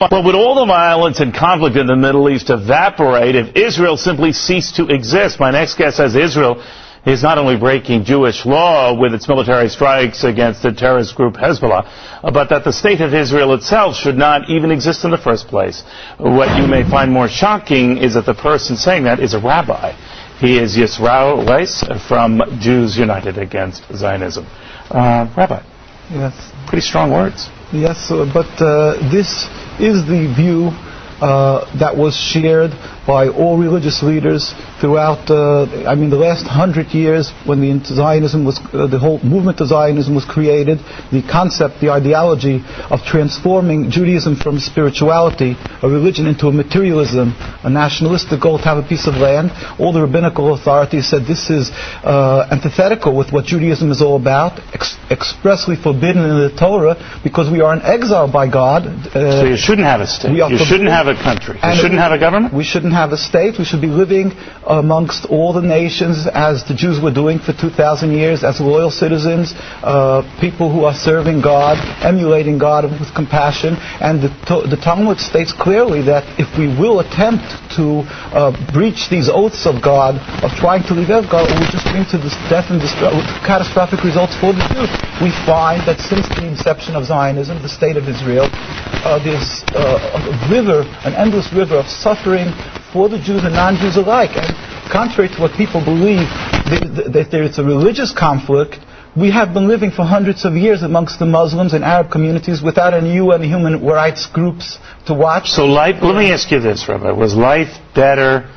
Well, would all the violence and conflict in the Middle East evaporate if Israel simply ceased to exist? My next guest says Israel is not only breaking Jewish law with its military strikes against the terrorist group Hezbollah, but that the state of Israel itself should not even exist in the first place. What you may find more shocking is that the person saying that is a rabbi. He is Yisroel Weiss from Jews United Against Zionism. Rabbi. Yes. Pretty strong words. Yes, but this is the view that was shared by all religious leaders throughout, the last 100 years when the whole movement of Zionism was created. The concept, the ideology of transforming Judaism from spirituality, a religion, into a materialism, a nationalistic goal to have a piece of land. All the rabbinical authorities said this is antithetical with what Judaism is all about, expressly forbidden in the Torah, because we are in exile by God. So you shouldn't have a state. You shouldn't have a country. You shouldn't have a government? We shouldn't have a state. We should be living amongst all the nations as the Jews were doing for 2,000 years, as loyal citizens, people who are serving God, emulating God with compassion. And the Talmud states clearly that if we will attempt to breach these oaths of God, of trying to leave out God, it will just bring to death and catastrophic results for the Jews. We find that since the inception of Zionism, the state of Israel, there's an endless river of suffering for the Jews and non-Jews alike. And contrary to what people believe, that there's a religious conflict, we have been living for hundreds of years amongst the Muslims and Arab communities without any UN human rights groups to watch. So let me ask you this, Rabbi. Was life better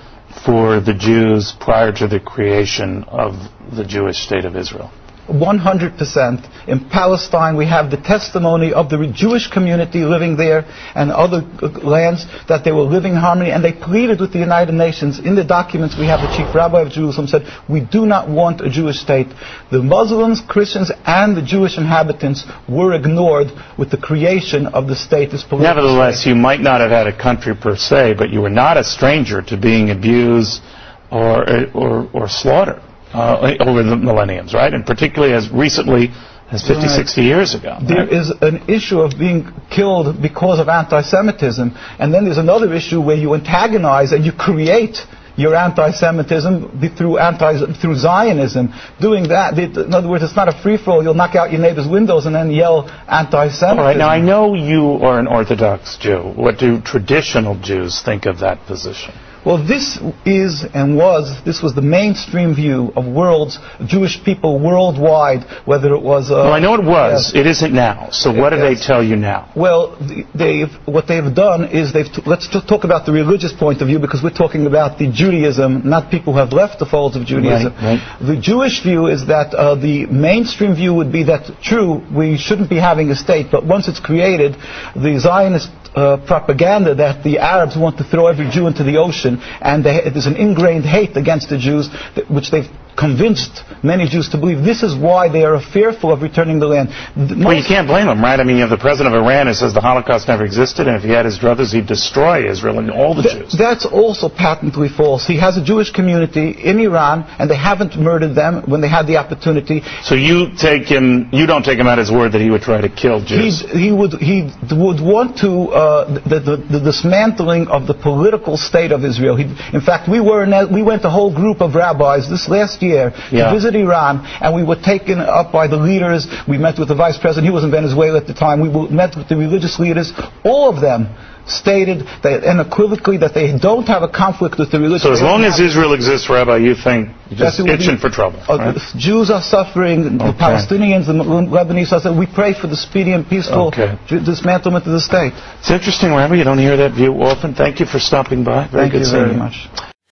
for the Jews prior to the creation of the Jewish state of Israel? 100%. In Palestine, we have the testimony of the Jewish community living there and other lands that they were living in harmony, and they pleaded with the United Nations. In the documents we have, the chief rabbi of Jerusalem said, we do not want a Jewish state. The Muslims, Christians, and the Jewish inhabitants were ignored with the creation of the state. Nevertheless, you might not have had a country per se, but you were not a stranger to being abused or slaughtered over the millenniums, right? And particularly as recently as 50, 60 years ago. There is an issue of being killed because of anti-Semitism, and then there's another issue where you antagonize and you create your anti-Semitism through Zionism. Doing that, in other words, it's not a free-for-all. You'll knock out your neighbor's windows and then yell anti-Semitism. All right, now I know you are an Orthodox Jew. What do traditional Jews think of that position? Well, this was the mainstream view of Jewish people worldwide, whether it was... well, I know it was. Yes. It isn't now. So what do they tell you now? Well, what they've done is let's talk about the religious point of view, because we're talking about the Judaism, not people who have left the folds of Judaism. Right. The Jewish view is that the mainstream view would be that, true, we shouldn't be having a state, but once it's created, the Zionist propaganda that the Arabs want to throw every Jew into the ocean, and there's an ingrained hate against the Jews, which they've convinced many Jews to believe. This is why they are fearful of returning the land. Well, you can't blame them, right? I mean, you have the president of Iran who says the Holocaust never existed, and if he had his druthers, he'd destroy Israel and all the Jews. That's also patently false. He has a Jewish community in Iran, and they haven't murdered them when they had the opportunity. So you don't take him at his word that he would try to kill Jews? He would want to the dismantling of the political state of Israel. In fact, we went a whole group of rabbis this last year to visit Iran, and we were taken up by the leaders. We met with the vice president. He was in Venezuela at the time. We met with the religious leaders. All of them stated unequivocally that they don't have a conflict with the religion. So as long as Israel exists, Rabbi, you think you're just itching for trouble, right? Jews are suffering, the Palestinians, the Lebanese are suffering. We pray for the speedy and peaceful dismantlement of the state. It's interesting, Rabbi, you don't hear that view often. Thank you for stopping by. Thank you very much.